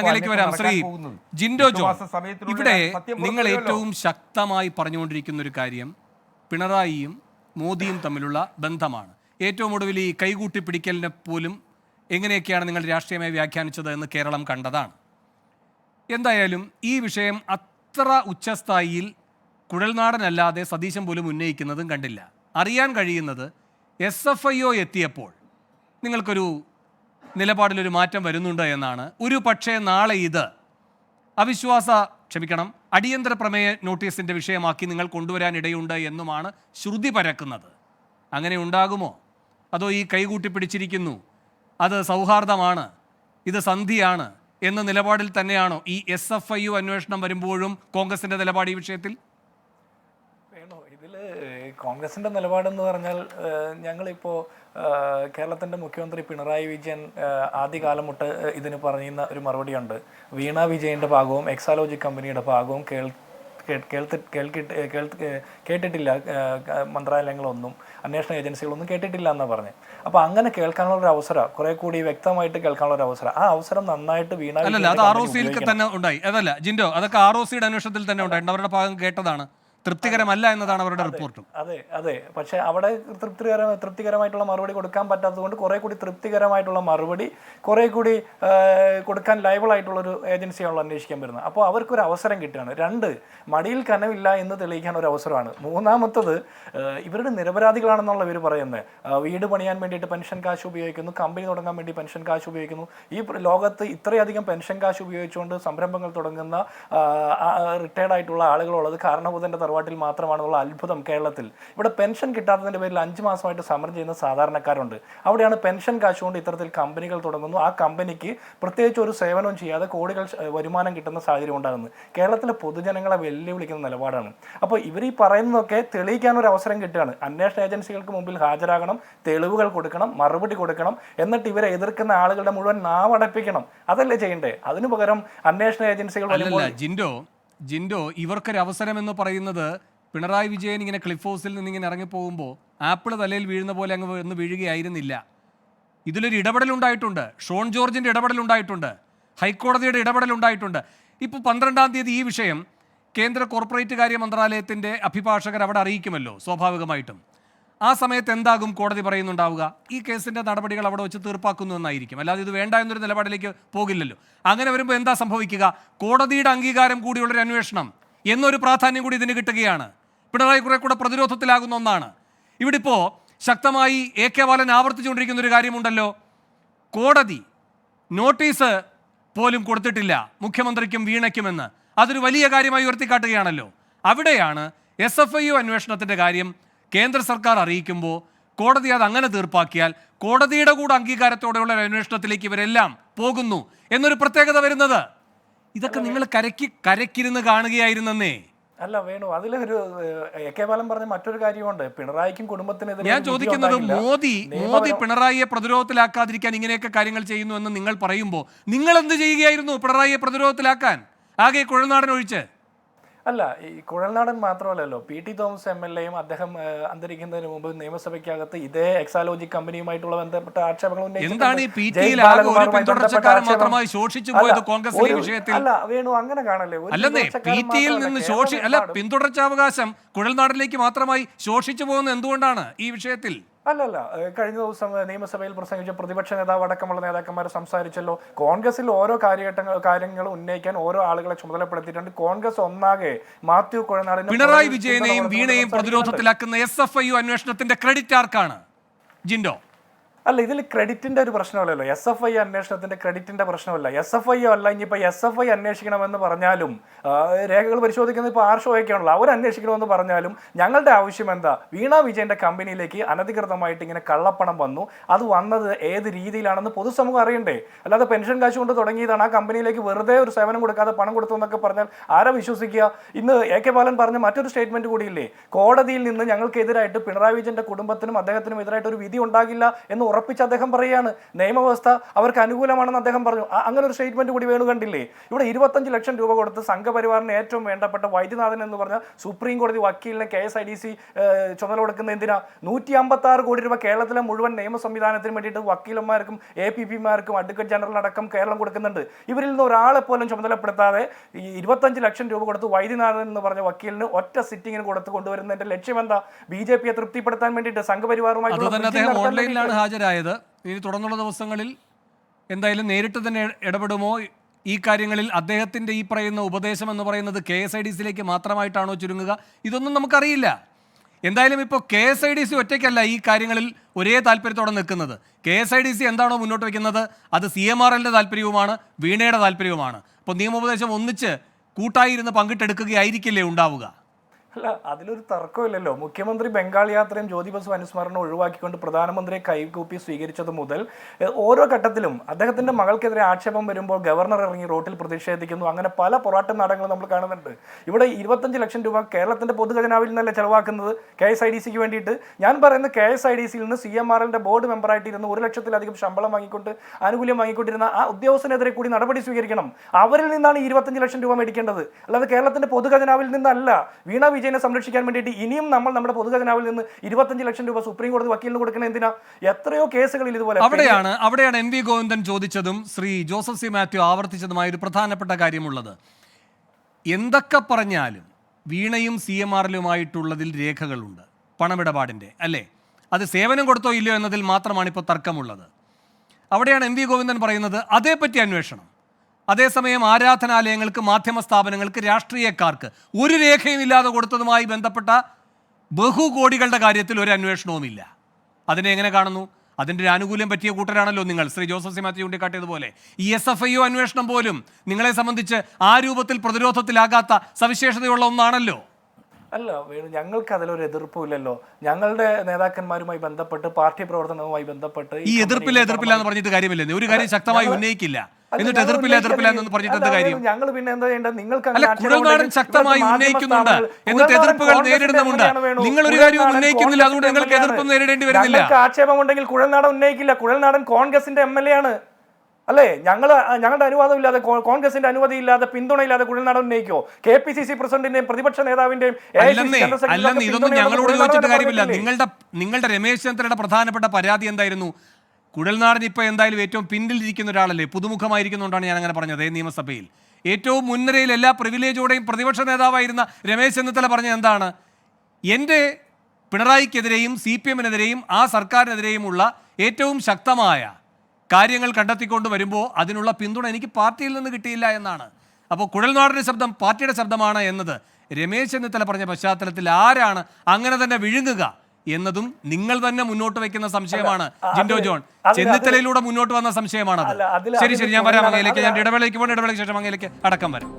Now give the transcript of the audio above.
അങ്ങനെയൊക്കെ വരാം. ശ്രീ ജിൻഡോ ജോൺ, ഇവിടെ നിങ്ങൾ ഏറ്റവും ശക്തമായി പറഞ്ഞുകൊണ്ടിരിക്കുന്ന ഒരു കാര്യം പിണറായിയും മോദിയും തമ്മിലുള്ള ബന്ധമാണ്. ഏറ്റവും ഒടുവിൽ ഈ കൈകൂട്ടി പിടിക്കലിനെ പോലും എങ്ങനെയൊക്കെയാണ് നിങ്ങൾ രാഷ്ട്രീയമായി വ്യാഖ്യാനിച്ചത് എന്ന് കേരളം കണ്ടതാണ്. എന്തായാലും ഈ വിഷയം അത്ര ഉച്ചസ്ഥായിയിൽ കുഴൽനാടനല്ലാതെ സതീശൻ പോലും ഉന്നയിക്കുന്നതും കണ്ടില്ല. അറിയാൻ കഴിയുന്നത് SFIO എത്തിയപ്പോൾ നിങ്ങൾക്കൊരു നിലപാടിലൊരു മാറ്റം വരുന്നുണ്ട് എന്നാണ്. ഒരു പക്ഷേ നാളെ ഇത് അടിയന്തര പ്രമേയ നോട്ടീസിൻ്റെ വിഷയമാക്കി നിങ്ങൾ കൊണ്ടുവരാനിടയുണ്ട് എന്നുമാണ് ശ്രുതി പരക്കുന്നത്. അങ്ങനെ ഉണ്ടാകുമോ? അതോ ഈ കൈകൂട്ടി പിടിച്ചിരിക്കുന്നു, അത് സൗഹാർദ്ദമാണ്, ഇത് സന്ധിയാണ് എന്ന നിലപാടിൽ തന്നെയാണോ ഈ SFIO അന്വേഷണം വരുമ്പോഴും കോൺഗ്രസിൻ്റെ നിലപാട് ഈ വിഷയത്തിൽ? ഇതിൽ കോൺഗ്രസിൻ്റെ നിലപാടെന്ന് പറഞ്ഞാൽ ഞങ്ങളിപ്പോൾ കേരളത്തിൻ്റെ മുഖ്യമന്ത്രി പിണറായി വിജയൻ ആദ്യകാലം തൊട്ട് ഇതിന് പറയുന്ന ഒരു മറുപടിയുണ്ട്. വീണ വിജയൻ്റെ ഭാഗവും എക്സാലോജി കമ്പനിയുടെ ഭാഗവും കേട്ടിട്ടില്ല, മന്ത്രാലയങ്ങളൊന്നും അന്വേഷണ ഏജൻസികളൊന്നും കേട്ടിട്ടില്ല എന്നാണ് പറഞ്ഞത്. അപ്പോൾ അങ്ങനെ കേൾക്കാനുള്ളൊരു അവസരം, കുറെ കൂടി വ്യക്തമായിട്ട് കേൾക്കാനുള്ളൊരു അവസരം, ആ അവസരം നന്നായിട്ട് വീണ തന്നെ ഉണ്ടായി. അതല്ല ജിൻഡോ, അതൊക്കെ ROCയുടെ അന്വേഷണത്തിൽ തന്നെ ഉണ്ടായിട്ടുണ്ട്. അവരുടെ ഭാഗം കേട്ടതാണ്, തൃപ്തികരമല്ല എന്നതാണ് അവരുടെ റിപ്പോർട്ടും. അതെ. പക്ഷേ അവിടെ തൃപ്തികരമായിട്ടുള്ള മറുപടി കൊടുക്കാൻ പറ്റാത്തത് കൊണ്ട് കുറെ കൂടി തൃപ്തികരമായിട്ടുള്ള മറുപടി കുറെ കൂടി കൊടുക്കാൻ ലയബിളായിട്ടുള്ളൊരു ഏജൻസിയാണല്ലോ അന്വേഷിക്കാൻ വരുന്നത്. അപ്പോൾ അവർക്കൊരു അവസരം കിട്ടുകയാണ്. 2, മടിയിൽ കനമില്ല എന്ന് തെളിയിക്കാൻ ഒരു അവസരമാണ്. 3-മത്തത്, ഇവരുടെ നിരപരാധികളാണെന്നുള്ള ഇവർ പറയുന്നത്. വീട് പണിയാൻ വേണ്ടിയിട്ട് പെൻഷൻ കാശ് ഉപയോഗിക്കുന്നു, കമ്പനി തുടങ്ങാൻ വേണ്ടി പെൻഷൻ കാശ് ഉപയോഗിക്കുന്നു. ഈ ലോകത്ത് ഇത്രയധികം പെൻഷൻ കാശ് ഉപയോഗിച്ചുകൊണ്ട് സംരംഭങ്ങൾ തുടങ്ങുന്ന റിട്ടയർഡ് ആയിട്ടുള്ള ആളുകളുള്ളത് കാരണഭൂതൻ്റെ തറവാട്ടിൽ മാത്രമാണെന്നുള്ള അത്ഭുതം കേരളത്തിൽ. ഇവിടെ പെൻഷൻ കിട്ടാത്തതിൻ്റെ പേരിൽ 5 മാസമായിട്ട് സമരം ചെയ്യുന്ന സാധാരണക്കാരുണ്ട്. അവിടെയാണ് പെൻഷൻ കാശ് കൊണ്ട് ഇത്തരത്തിൽ കമ്പനികൾ തുടങ്ങുന്നു. ആ കമ്പനിക്ക് പ്രത്യേകിച്ച് ഒരു സേവനവും ചെയ്യാതെ കോടികൾ വരുമാനം കിട്ടുന്ന സാഹചര്യം ഉണ്ടാകുന്നത്. കേരളത്തിലെ പൊതുജനങ്ങളെ വെല്ലുവിളിക്കുന്ന നിലപാടാണ്. അപ്പോൾ ഇവർ ഈ പറയുന്നതൊക്കെ തെളിയിക്കാനൊരു അവസരം കിട്ടുകയാണ്. അന്വേഷണ ഏജൻസികൾക്ക് മുമ്പിൽ ഹാജരാകണം, തെളിവുകൾ കൊടുക്കണം, മറുപടി കൊടുക്കണം, എന്നിട്ട് ഇവരെ എതിർക്കുന്ന ആളുകളുടെ മുഴുവൻ നാവടപ്പിക്കണം. അതല്ലേ ചെയ്യണ്ടേ? അതിനു പകരം അന്വേഷണ ഏജൻസികൾ ജിൻഡോ, ഇവർക്കൊരു അവസരം എന്ന് പറയുന്നത് പിണറായി വിജയൻ ഇങ്ങനെ ക്ലിഫ് ഹൗസിൽ നിന്ന് ഇങ്ങനെ ഇറങ്ങിപ്പോകുമ്പോൾ ആപ്പിൾ തലയിൽ വീഴുന്ന പോലെ അങ്ങ് ഒന്ന് വീഴുകയായിരുന്നില്ല. ഇതിലൊരു ഇടപെടലുണ്ടായിട്ടുണ്ട്. ഷോൺ ജോർജിൻ്റെ ഇടപെടലുണ്ടായിട്ടുണ്ട്, ഹൈക്കോടതിയുടെ ഇടപെടലുണ്ടായിട്ടുണ്ട്. ഇപ്പോൾ 12-ാം തീയതി ഈ വിഷയം കേന്ദ്ര കോർപ്പറേറ്റ് കാര്യ മന്ത്രാലയത്തിൻ്റെ അഭിഭാഷകർ അവിടെ അറിയിക്കുമല്ലോ സ്വാഭാവികമായിട്ടും. ആ സമയത്ത് എന്താകും കോടതി പറയുന്നുണ്ടാവുക? ഈ കേസിൻ്റെ നടപടികൾ അവിടെ വെച്ച് തീർപ്പാക്കുന്നു എന്നായിരിക്കും, അല്ലാതെ ഇത് വേണ്ട എന്നൊരു നിലപാടിലേക്ക് പോകില്ലല്ലോ. അങ്ങനെ വരുമ്പോൾ എന്താ സംഭവിക്കുക? കോടതിയുടെ അംഗീകാരം കൂടിയുള്ളൊരു അന്വേഷണം എന്നൊരു പ്രാധാന്യം കൂടി ഇതിന് കിട്ടുകയാണ്. പിണറായി കുറെ കൂടെ പ്രതിരോധത്തിലാകുന്ന ഒന്നാണ്. ഇവിടെ ഇപ്പോൾ ശക്തമായി AK ബാലൻ ആവർത്തിച്ചുകൊണ്ടിരിക്കുന്ന ഒരു കാര്യമുണ്ടല്ലോ, കോടതി നോട്ടീസ് പോലും കൊടുത്തിട്ടില്ല മുഖ്യമന്ത്രിക്കും വീണയ്ക്കുമെന്ന്. അതൊരു വലിയ കാര്യമായി ഉയർത്തിക്കാട്ടുകയാണല്ലോ. അവിടെയാണ് SFIO അന്വേഷണത്തിൻ്റെ കാര്യം കേന്ദ്ര സർക്കാർ അറിയിക്കുമ്പോൾ കോടതി അത് അങ്ങനെ തീർപ്പാക്കിയാൽ കോടതിയുടെ കൂടെ അംഗീകാരത്തോടെയുള്ള അന്വേഷണത്തിലേക്ക് ഇവരെല്ലാം പോകുന്നു എന്നൊരു പ്രത്യേകത വരുന്നത്. ഇതൊക്കെ നിങ്ങൾ കരക്കിരുന്ന് കാണുകയായിരുന്നേ. അല്ല വേണു, അതിലൊരു AK ബാലൻ പറഞ്ഞ മറ്റൊരു കാര്യമുണ്ട്. പിണറായിക്കും കുടുംബത്തിനെതിരെ ഞാൻ ചോദിക്കുന്നത്, മോദി പിണറായിയെ പ്രതിരോധത്തിലാക്കാതിരിക്കാൻ ഇങ്ങനെയൊക്കെ കാര്യങ്ങൾ ചെയ്യുന്നു എന്ന് നിങ്ങൾ പറയുമ്പോൾ നിങ്ങൾ എന്ത് ചെയ്യുകയായിരുന്നു പിണറായിയെ പ്രതിരോധത്തിലാക്കാൻ? ആകെ കുഴൽനാടൻ ഒഴിച്ച്. അല്ല, ഈ കുഴൽനാടൻ മാത്രമല്ലല്ലോ, PT തോമസ് MLAയും അദ്ദേഹം അന്തരിക്കുന്നതിന് മുമ്പ് നിയമസഭയ്ക്കകത്ത് ഇതേ എക്സാലോജി കമ്പനിയുമായിട്ടുള്ള ബന്ധപ്പെട്ട ആക്ഷേപങ്ങൾ അല്ല വേണു, അങ്ങനെ കാണല്ലേ. പിന്തുടർച്ചാവകാശം കുഴൽനാടനിലേക്ക് മാത്രമായി ശോഷിച്ചു പോകുന്നത് എന്തുകൊണ്ടാണ് ഈ വിഷയത്തിൽ? അല്ലല്ല, കഴിഞ്ഞ ദിവസം നിയമസഭയിൽ പ്രസംഗിച്ച പ്രതിപക്ഷ നേതാവ് അടക്കമുള്ള നേതാക്കന്മാർ സംസാരിച്ചല്ലോ. കോൺഗ്രസിൽ ഓരോ കാര്യങ്ങൾ ഉന്നയിക്കാൻ ഓരോ ആളുകളെ ചുമതലപ്പെടുത്തിയിട്ടുണ്ട്. കോൺഗ്രസ് ഒന്നാകെ മാത്യു കുഴൽനാടൻ, പിണറായി വിജയനെയും വീണയെയും പ്രതിരോധത്തിലാക്കുന്ന SFIO അന്വേഷണത്തിന്റെ ക്രെഡിറ്റ് ആർക്കാണ് ജിൻഡോ? അല്ല, ഇതിൽ ക്രെഡിറ്റിന്റെ ഒരു പ്രശ്നമല്ലല്ലോ. SFI അന്വേഷണത്തിന്റെ ക്രെഡിറ്റിന്റെ പ്രശ്നമല്ല. SFIO അല്ല, ഇനിയിപ്പോൾ SFI അന്വേഷിക്കണമെന്ന് പറഞ്ഞാലും രേഖകൾ പരിശോധിക്കുന്നത് ഇപ്പോൾ ആർഷോയൊക്കെയാണല്ലോ, അവർ അന്വേഷിക്കണമെന്ന് പറഞ്ഞാലും ഞങ്ങളുടെ ആവശ്യം എന്താ? വീണ വിജയന്റെ കമ്പനിയിലേക്ക് അനധികൃതമായിട്ട് ഇങ്ങനെ കള്ളപ്പണം വന്നു, അത് വന്നത് ഏത് രീതിയിലാണെന്ന് പൊതുസമൂഹം അറിയണ്ടേ? അല്ലാതെ പെൻഷൻ കാശ് കൊണ്ട് തുടങ്ങിയതാണ്, ആ കമ്പനിയിലേക്ക് വെറുതെ ഒരു സേവനം കൊടുക്കാതെ പണം കൊടുത്തു എന്നൊക്കെ പറഞ്ഞാൽ ആരാ വിശ്വസിക്കുക? ഇന്ന് AK ബാലൻ പറഞ്ഞ മറ്റൊരു സ്റ്റേറ്റ്മെന്റ് കൂടിയില്ലേ, കോടതിയിൽ നിന്ന് ഞങ്ങൾക്കെതിരായിട്ട് പിണറായി വിജയന്റെ കുടുംബത്തിനും അദ്ദേഹത്തിനും എതിരായിട്ട് ഒരു വിധി ഉണ്ടാകില്ല എന്ന് ഉറപ്പിച്ച് അദ്ദേഹം പറയുകയാണ് നിയമവ്യവസ്ഥ അവർക്ക് അനുകൂലമാണെന്ന് അദ്ദേഹം പറഞ്ഞു. അങ്ങനെ ഒരു സ്റ്റേറ്റ്മെന്റ് കൂടി വേണു കണ്ടില്ലേ? ഇവിടെ 25 ലക്ഷം രൂപ കൊടുത്ത് സംഘപരിവാറിന് ഏറ്റവും വേണ്ടപ്പെട്ട വൈദ്യനാഥൻ എന്ന് പറഞ്ഞ സുപ്രീം കോടതി വക്കീലിനെ KSIDC ചുമതല കൊടുക്കുന്ന എന്തിനാ? 156 കോടി രൂപ കേരളത്തിലെ മുഴുവൻ നിയമ സംവിധാനത്തിന് വേണ്ടിയിട്ട് വക്കീലന്മാർക്കും APPമാർക്കും അഡ്വക്കേറ്റ് ജനറൽ അടക്കം കേരളം കൊടുക്കുന്നുണ്ട്. ഇവരിൽ നിന്ന് ഒരാളെ പോലും ചുമതലപ്പെടുത്താതെ ഈ 25 ലക്ഷം രൂപ കൊടുത്ത് വൈദ്യനാഥൻ എന്ന് പറഞ്ഞ വക്കീലിന് ഒറ്റ സിറ്റിങ്ങിന് കൊടുത്ത് കൊണ്ടുവരുന്നതിന്റെ ലക്ഷ്യം എന്താ? BJPയെ തൃപ്തിപ്പെടുത്താൻ വേണ്ടിയിട്ട് സംഘപരിവാറുമായി ഓൺലൈനിലാണ് ഹാജരായത്. ഇനി തുടർന്നുള്ള ദിവസങ്ങളിൽ എന്തായാലും നേരിട്ട് തന്നെ ഇടപെടുമോ ഈ കാര്യങ്ങളിൽ? അദ്ദേഹത്തിന്റെ ഈ പറയുന്ന ഉപദേശം എന്ന് പറയുന്നത് KSIDCയിലേക്ക് മാത്രമായിട്ടാണോ ചുരുങ്ങുക? ഇതൊന്നും നമുക്കറിയില്ല. എന്തായാലും ഇപ്പോൾ KSIDC ഒറ്റയ്ക്കല്ല ഈ കാര്യങ്ങളിൽ ഒരേ താല്പര്യത്തോടെ നിൽക്കുന്നത്. KSIDC എന്താണോ മുന്നോട്ട് വയ്ക്കുന്നത് അത് CMRLന്റെ താല്പര്യവുമാണ്, വീണയുടെ താല്പര്യവുമാണ്. അപ്പോൾ നിയമോപദേശം ഒന്നിച്ച് കൂട്ടായിരുന്ന് പങ്കിട്ടെടുക്കുകയായിരിക്കില്ലേ ഉണ്ടാവുക? അല്ല, അതിലൊരു തർക്കമില്ലല്ലോ. മുഖ്യമന്ത്രി ബംഗാൾ യാത്രയും ജ്യോതി ബസു അനുസ്മരണം ഒഴിവാക്കിക്കൊണ്ട് പ്രധാനമന്ത്രിയെ കൈകൂപ്പി സ്വീകരിച്ചത് മുതൽ ഓരോ ഘട്ടത്തിലും അദ്ദേഹത്തിന്റെ മകൾക്കെതിരെ ആക്ഷേപം വരുമ്പോൾ ഗവർണർ ഇറങ്ങി റോട്ടിൽ പ്രതിഷേധിക്കുന്നു. അങ്ങനെ പല പൊറാട്ട നാടകങ്ങളും നമ്മൾ കാണുന്നുണ്ട്. ഇവിടെ 25 ലക്ഷം രൂപ കേരളത്തിന്റെ പൊതുഖജനാവിൽ നിന്നല്ല ചെലവാക്കുന്നത് KSIDCക്ക് വേണ്ടിയിട്ട്. ഞാൻ പറയുന്നത് KSIDCയിൽ നിന്ന് CMRLന്റെ ബോർഡ് മെമ്പറായിട്ടിരുന്ന് 1 ലക്ഷത്തിലധികം ശമ്പളം വാങ്ങിക്കൊണ്ട് ആനുകൂല്യം വാങ്ങിക്കൊണ്ടിരുന്ന ആ ഉദ്യോഗസ്ഥനെതിരെ കൂടി നടപടി സ്വീകരിക്കണം. അവരിൽ നിന്നാണ് 25 ലക്ഷം രൂപ മേടിക്കേണ്ടത്, അല്ലാതെ കേരളത്തിന്റെ പൊതുഖജനാവിൽ നിന്നല്ല. വീണ വിജയനെ സംരക്ഷിക്കാൻ വേണ്ടിയിട്ട് ഇനിയും നമ്മൾ നമ്മുടെ പൊതുഖജനാവിൽ നിന്ന് 25 ലക്ഷം രൂപ സുപ്രീം കോടതി വക്കീലിന് കൊടുക്കണ എന്തിനാ? എത്രയോ കേസുകളിൽ ഇതുപോലെ. അവിടെയാണ് NV ഗോവിന്ദൻ ചോദിച്ചതും ശ്രീ ജോസഫ് സി മാത്യു ആവർത്തിച്ചതുമായ ഒരു പ്രധാനപ്പെട്ട കാര്യമുള്ളത്. എന്തൊക്കെ പറഞ്ഞാലും വീണയും CMRലുമായിട്ടുള്ളതിൽ രേഖകളുണ്ട്, പണമിടപാടിൻ്റെ, അല്ലേ? അത് സേവനം കൊടുത്തോ ഇല്ലയോ എന്നതിൽ മാത്രമാണ് ഇപ്പോൾ തർക്കമുള്ളത്. അവിടെയാണ് NV ഗോവിന്ദൻ പറയുന്നത് അതേപ്പറ്റി അന്വേഷണം. അതേസമയം ആരാധനാലയങ്ങൾക്ക്, മാധ്യമ സ്ഥാപനങ്ങൾക്ക്, രാഷ്ട്രീയക്കാർക്ക് ഒരു രേഖയും ഇല്ലാതെ കൊടുത്തതുമായി ബന്ധപ്പെട്ട ബഹുകോടികളുടെ കാര്യത്തിൽ ഒരു അന്വേഷണവുമില്ല. അതിനെ എങ്ങനെ കാണുന്നു? അതിൻ്റെ ഒരു ആനുകൂല്യം പറ്റിയ കൂട്ടരാണല്ലോ നിങ്ങൾ. ശ്രീ ജോസഫ് സി മാത്യു ചൂണ്ടിക്കാട്ടിയതുപോലെ ഈ SFIO അന്വേഷണം പോലും നിങ്ങളെ സംബന്ധിച്ച് ആ രൂപത്തിൽ പ്രതിരോധത്തിലാകാത്ത സവിശേഷതയുള്ള ഒന്നാണല്ലോ. അല്ല വേണു, ഞങ്ങൾക്ക് അതിലൊരു എതിർപ്പില്ലല്ലോ. ഞങ്ങളുടെ നേതാക്കന്മാരുമായി ബന്ധപ്പെട്ട്, പാർട്ടി പ്രവർത്തനവുമായി ബന്ധപ്പെട്ട് ഈ എതിർപ്പില്ല എന്ന് പറഞ്ഞിട്ട് കാര്യമില്ലെന്ന് ഒരു കാര്യം ശക്തമായി ഉന്നയിക്കില്ല. എന്നിട്ട് എതിർപ്പില്ല എന്ന് പറഞ്ഞിട്ട് എന്ത് കാര്യം? ഞങ്ങൾ പിന്നെ എന്താ ചെയ്യേണ്ടത്? നിങ്ങൾക്ക് കുഴൽനാടൻ ശക്തമായി ഉന്നയിക്കുന്നുണ്ട്, എന്നിട്ട് എതിർപ്പുകൾ നേരിടുന്നുമുണ്ട്. നിങ്ങൾ ഒരു കാര്യവും ഉന്നയിക്കുന്നില്ല, അതുകൊണ്ട് നിങ്ങൾക്ക് എതിർപ്പ് നേരിടേണ്ടി വരുന്നില്ല. ആക്ഷേപമുണ്ടെങ്കിൽ കുഴൽനാടൻ ഉന്നയിക്കില്ല. കുഴൽനാടൻ കോൺഗ്രസിന്റെ MLA ആണ്, അല്ലേ? ഞങ്ങളുടെ അനുവാദമില്ലാതെ, കോൺഗ്രസിന്റെ അനുമതിയില്ലാതെ, പിന്തുണയില്ലാതെ കുഴൽനാടൻ ഉന്നയിക്കോ? KPCC പ്രസിഡന്റിന്റെയും പ്രതിപക്ഷ നേതാവിന്റെയും ഇതൊന്നും ഞങ്ങളോട് ചോദിച്ചിട്ട് കാര്യമില്ല. നിങ്ങളുടെ രമേശ് ചെന്നിത്തലയുടെ പ്രധാനപ്പെട്ട പരാതി എന്തായിരുന്നു? കുഴൽനാടൻ ഇപ്പോൾ എന്തായാലും ഏറ്റവും പിന്നിലിരിക്കുന്ന ഒരാളല്ലേ, പുതുമുഖമായിരിക്കുന്നുകൊണ്ടാണ് ഞാൻ അങ്ങനെ പറഞ്ഞത്. നിയമസഭയിൽ ഏറ്റവും മുൻനിരയിൽ എല്ലാ പ്രിവിലേജോടെയും പ്രതിപക്ഷ നേതാവായിരുന്ന രമേശ് ചെന്നിത്തല പറഞ്ഞത് എന്താണ്? എൻ്റെ പിണറായിക്കെതിരെയും CPMനെതിരെയും ആ സർക്കാരിനെതിരെയുമുള്ള ഏറ്റവും ശക്തമായ കാര്യങ്ങൾ കണ്ടെത്തിക്കൊണ്ട് വരുമ്പോൾ അതിനുള്ള പിന്തുണ എനിക്ക് പാർട്ടിയിൽ നിന്ന് കിട്ടിയില്ല എന്നാണ്. അപ്പോൾ കുഴൽനാടൻ്റെ ശബ്ദം പാർട്ടിയുടെ ശബ്ദമാണ് എന്നത് രമേശ് ചെന്നിത്തല പറഞ്ഞ പശ്ചാത്തലത്തിൽ ആരാണ് അങ്ങനെ തന്നെ വിഴുങ്ങുക എന്നതും നിങ്ങൾ തന്നെ മുന്നോട്ട് വയ്ക്കുന്ന സംശയമാണ്. ജിൻഡോ ജോൺ, ചെന്നിത്തലയിലൂടെ മുന്നോട്ട് വന്ന സംശയമാണത്. ശരി, ഞാൻ വരാം അങ്ങയിലേക്ക്. ഞാൻ ഇടവേളയ്ക്ക് ശേഷം അങ്ങയിലേക്ക് അടക്കം വരാം.